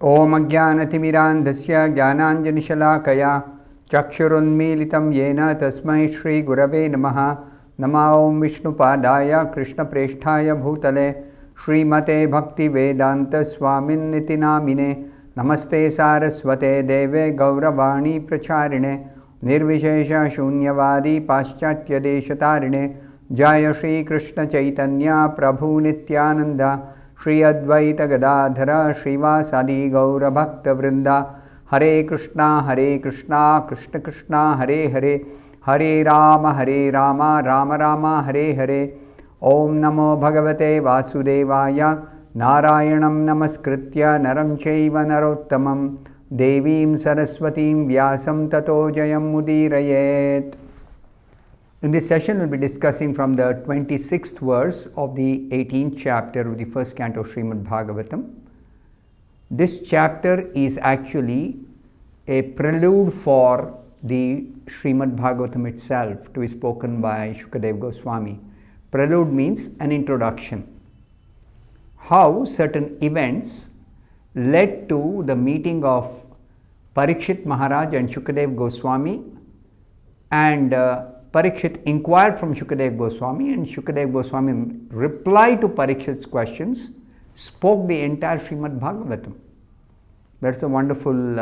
ॐ अज्ञानतिमिरान्धस्य ज्ञानाञ्जनशलाकया चक्षुरुन्मीलितं येन तस्मै श्रीगुरवे नमः। नमो ॐ विष्णुपादाय कृष्णप्रेष्ठाय भूतले श्रीमते भक्तिवेदान्त स्वामिन्निति नामिने। नमस्ते सारस्वते देवे गौरवाणी प्रचारिणे निर्विशेषशून्यवादी पाश्चात्यदेशतारिणे। जय श्रीकृष्ण चैतन्य प्रभु नित्यानन्द श्री अद्वैत गदाधर श्रीवासादि गौरभक्तवृंदा। हरे कृष्णा कृष्ण कृष्णा हरे हरे, हरे राम राम राम हरे हरे। ओम नमो भगवते वासुदेवाय। नारायणं नमस्कृत्य नरं चैव नरोत्तमं देवीं सरस्वतीं व्यासं ततो जयं मुदीरयेत्। In this session, we'll be discussing from the 26th verse of the 18th chapter of the first canto of Srimad Bhagavatam. This chapter is actually a prelude for the Srimad Bhagavatam itself, to be spoken by Shukadeva Goswami. Prelude means an introduction. How certain events led to the meeting of Parikshit Maharaj and Shukadeva Goswami, and Parikshit inquired from Shukadeva Goswami, and Shukadeva Goswami replied to Parikshit's questions, spoke the entire Srimad Bhagavatam. That's a wonderful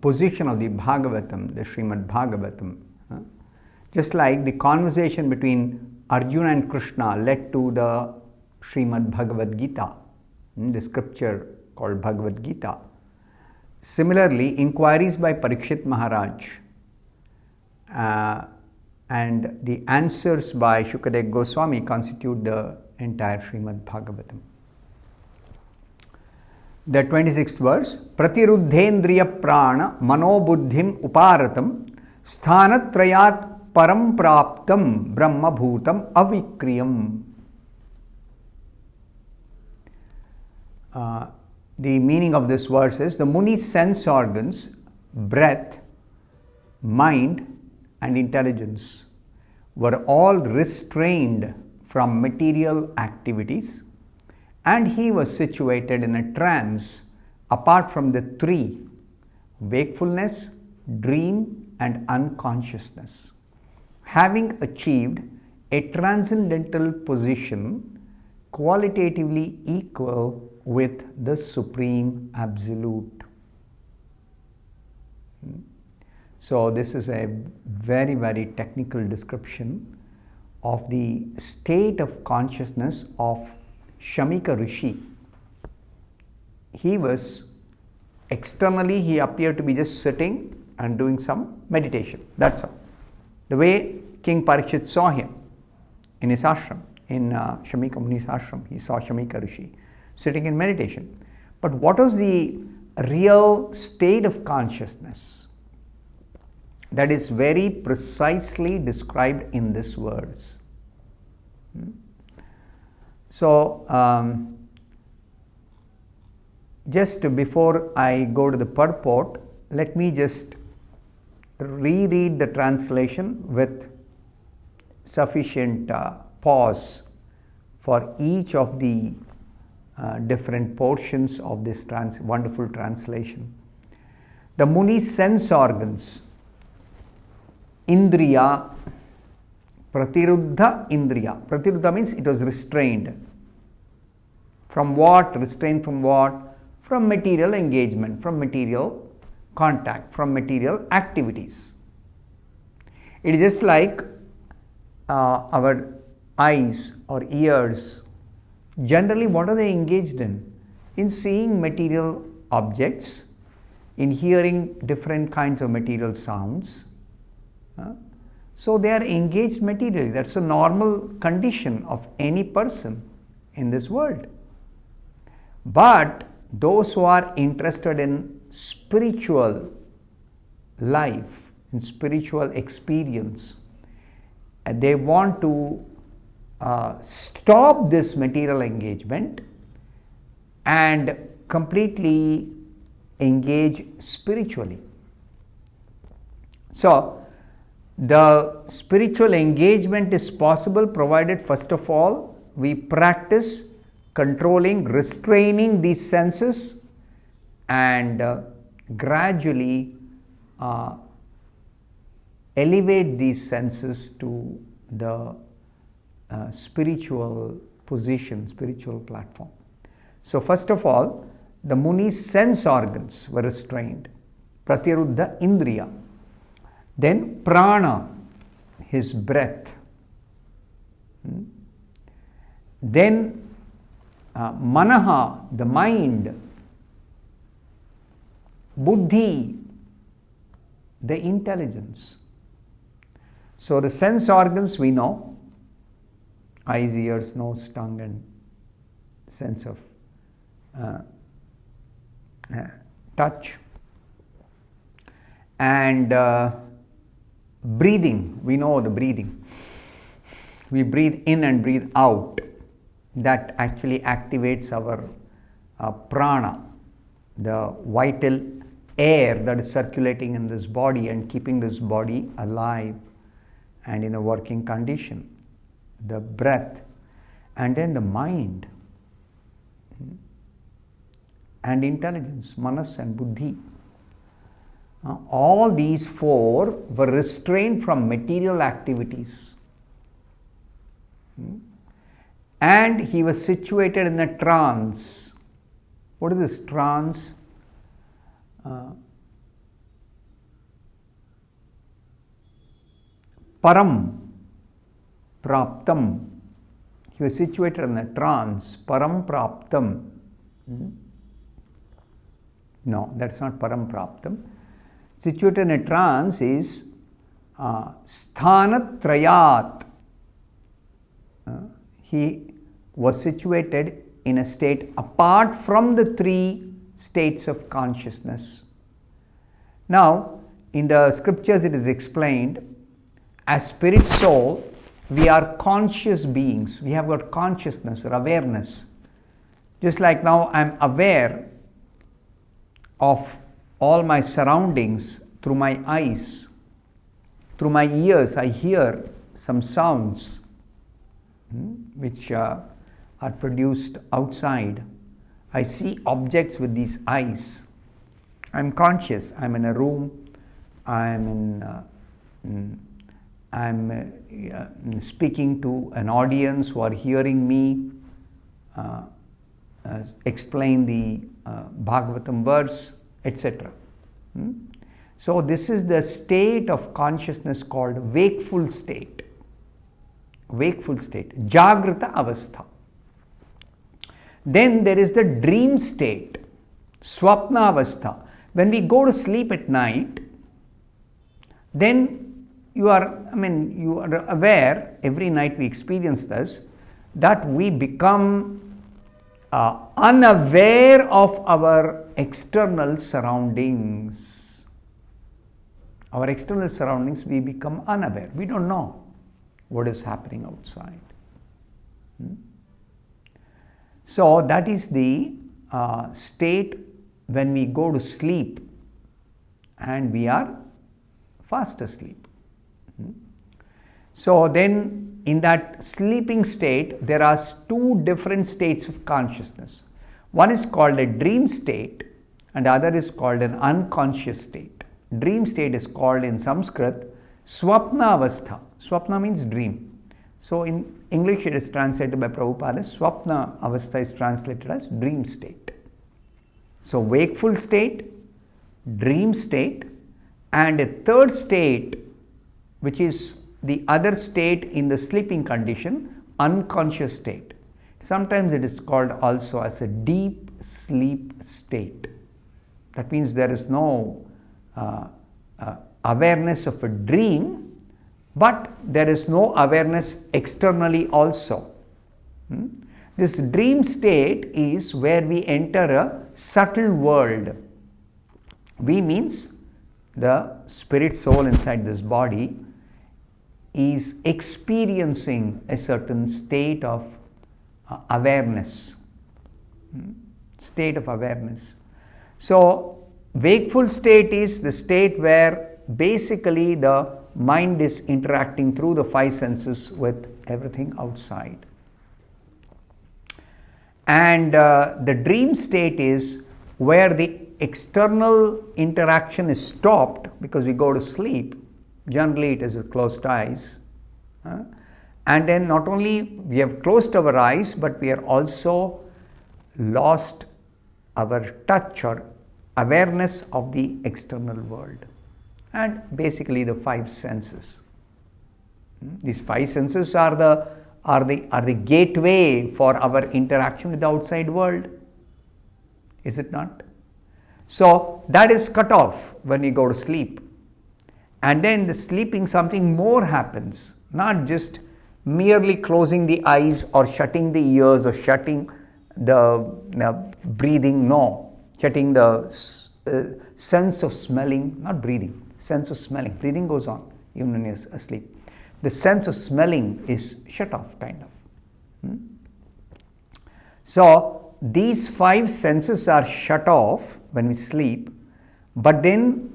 position of the Bhagavatam, the Srimad Bhagavatam. Just like the conversation between Arjuna and Krishna led to the Srimad Bhagavad Gita, the scripture called Bhagavad Gita. Similarly, inquiries by Parikshit Maharaj and the answers by Shukadeva Goswami constitute the entire Srimad Bhagavatam. The 26th verse, Pratiruddhendriya prana manobuddhim uparatam sthanatrayat param praptam brahma bhutam avikriyam. The meaning of this verse is the Muni's sense organs, breath, mind and intelligence were all restrained from material activities, and he was situated in a trance apart from the three: wakefulness, dream and unconsciousness, having achieved a transcendental position qualitatively equal with the Supreme Absolute. So this is a very, very technical description of the state of consciousness of Shamika Rishi. He was externally, he appeared to be just sitting and doing some meditation. That's all. The way King Parikshit saw him in his ashram, in Shamika Muni's ashram, he saw Shamika Rishi sitting in meditation. But what was the real state of consciousness? That is very precisely described in this verse. So, just before I go to the purport, let me just reread the translation with sufficient pause for each of the different portions of this wonderful translation. The Muni's sense organs, Indriya, Pratiruddha Indriya. Pratiruddha means it was restrained. From what? Restrained from what? From material engagement, from material contact, from material activities. It is just like our eyes or ears. Generally, what are they engaged in? In seeing material objects, in hearing different kinds of material sounds. So they are engaged materially. That's a normal condition of any person in this world. But those who are interested in spiritual life, in spiritual experience, they want to stop this material engagement and completely engage spiritually. So, the spiritual engagement is possible provided, first of all, we practice controlling, restraining these senses, and gradually elevate these senses to the spiritual position, spiritual platform. So first of all, the Muni's sense organs were restrained, Pratiruddha Indriya. Then Prana, his breath. Then Manaha, the mind. Buddhi, the intelligence. So the sense organs we know, eyes, ears, nose, tongue, and sense of touch. And breathing, we know the breathing. We breathe in and breathe out. That actually activates our prana, the vital air that is circulating in this body and keeping this body alive and in a working condition. The breath, and then the mind and intelligence, manas and buddhi. All these four were restrained from material activities. And he was situated in a trance. What is this trance? Param Praptam. He was situated in a trance. Param Praptam. No, that's not Param Praptam. Situated in a trance is Sthanatrayat. He was situated in a state apart from the three states of consciousness. Now, in the scriptures it is explained, as spirit soul, we are conscious beings. We have got consciousness or awareness. Just like now I am aware of all my surroundings through my eyes. Through my ears I hear some sounds which are produced outside. I see objects with these eyes. I'm conscious. I'm in a room. I'm speaking to an audience who are hearing me explain the Bhagavatam verse, etc. So this is the state of consciousness called wakeful state. Wakeful state, Jagrata Avastha. Then there is the dream state, Swapna Avastha. When we go to sleep at night, then you are aware, every night we experience this, that we become unaware of our external surroundings. Our external surroundings, we become unaware. We don't know what is happening outside. So that is the state when we go to sleep and we are fast asleep. So then in that sleeping state there are two different states of consciousness. One is called a dream state and the other is called an unconscious state. Dream state is called in Sanskrit Swapna Avastha. Swapna means dream. So in English it is translated by Prabhupada. Swapna Avastha is translated as dream state. So wakeful state, dream state, and a third state which is the other state in the sleeping condition, unconscious state. Sometimes it is called also as a deep sleep state. That means there is no awareness of a dream, but there is no awareness externally also. This dream state is where we enter a subtle world. We means the spirit soul inside this body is experiencing a certain state of awareness. State of awareness. So wakeful state is the state where basically the mind is interacting through the five senses with everything outside. And the dream state is where the external interaction is stopped because we go to sleep. Generally it is with closed eyes. And then not only we have closed our eyes, but we are also lost our touch or awareness of the external world. And basically the five senses. These five senses are the gateway for our interaction with the outside world. Is it not? So that is cut off when we go to sleep. And then the sleeping, something more happens. Not just merely closing the eyes or shutting the ears or shutting the breathing. No. Shutting the sense of smelling. Not breathing. Sense of smelling. Breathing goes on even when you're asleep. The sense of smelling is shut off, kind of. So these five senses are shut off when we sleep, but then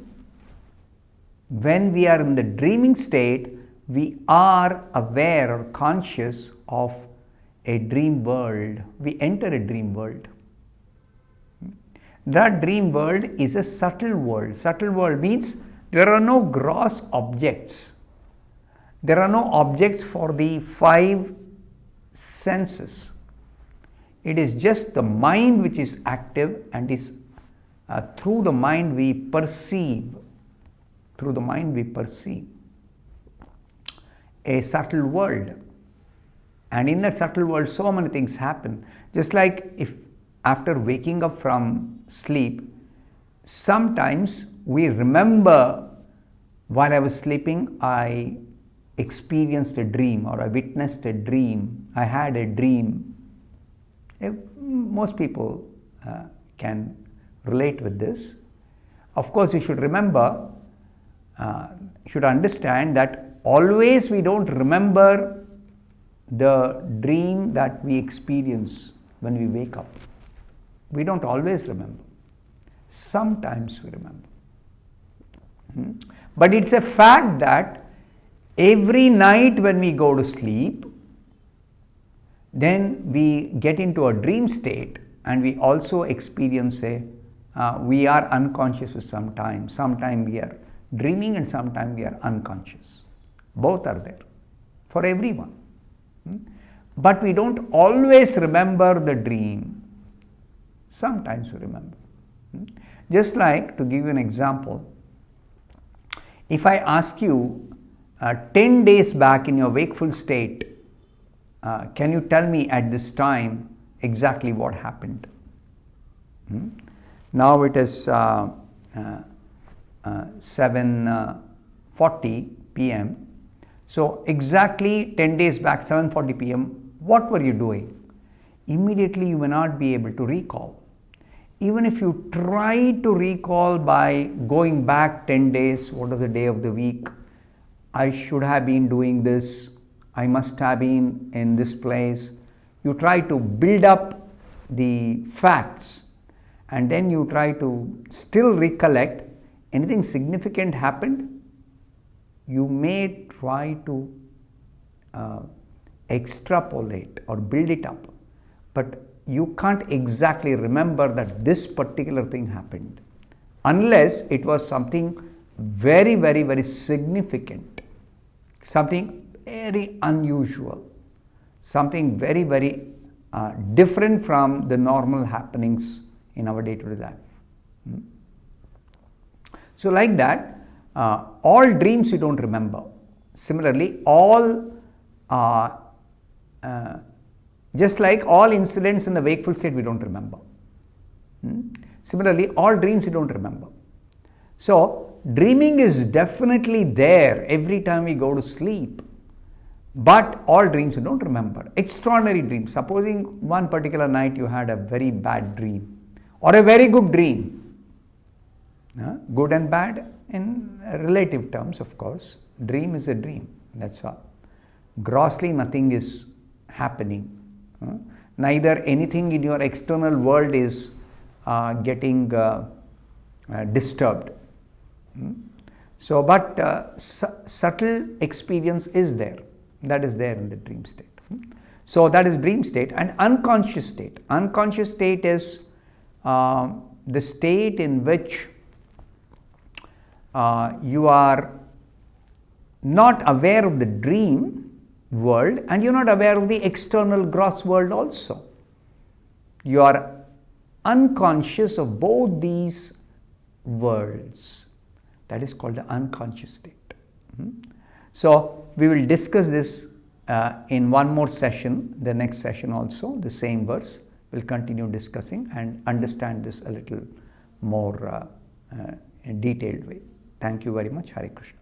when we are in the dreaming state, we are aware or conscious of a dream world. We enter a dream world. That dream world is a subtle world. Subtle world means there are no gross objects. There are no objects for the five senses. It is just the mind which is active, and is through the mind we perceive. Through the mind we perceive a subtle world. And in that subtle world so many things happen. Just like if after waking up from sleep, sometimes we remember while I was sleeping I experienced a dream, or I witnessed a dream, I had a dream. Most people can relate with this. Of course, you should remember, should understand that always we don't remember the dream that we experience when we wake up. We don't always remember. Sometimes we remember. But it's a fact that every night when we go to sleep, then we get into a dream state, and we also experience we are unconscious for some time. Sometime we are dreaming and sometime we are unconscious. Both are there for everyone. But we don't always remember the dream. Sometimes we remember. Just like, to give you an example, if I ask you 10 days back in your wakeful state, can you tell me at this time exactly what happened? Now it is 7:40 p.m. So exactly 10 days back, 7:40 p.m., what were you doing? Immediately you may not be able to recall. Even if you try to recall by going back 10 days, what was the day of the week? I should have been doing this. I must have been in this place. You try to build up the facts, and then you try to still recollect anything significant happened. You may try to extrapolate or build it up, but you can't exactly remember that this particular thing happened unless it was something very, very, very significant, something very unusual, something very, very different from the normal happenings in our day-to-day life. So like that, all dreams you don't remember. Similarly, all just like all incidents in the wakeful state we don't remember. Similarly, all dreams you don't remember. So dreaming is definitely there every time we go to sleep, but all dreams you don't remember. Extraordinary dreams. Supposing one particular night you had a very bad dream or a very good dream. Good and bad in relative terms, of course. Dream is a dream, that's all. Grossly nothing is happening. Neither anything in your external world is getting disturbed. So, but subtle experience is there. That is there in the dream state. So that is dream state. And unconscious state. Unconscious state is the state in which you are not aware of the dream world and you're not aware of the external gross world also. You are unconscious of both these worlds. That is called the unconscious state. So we will discuss this in one more session, the next session also, the same verse. We'll continue discussing and understand this a little more in a detailed way. Thank you very much. Hare Krishna.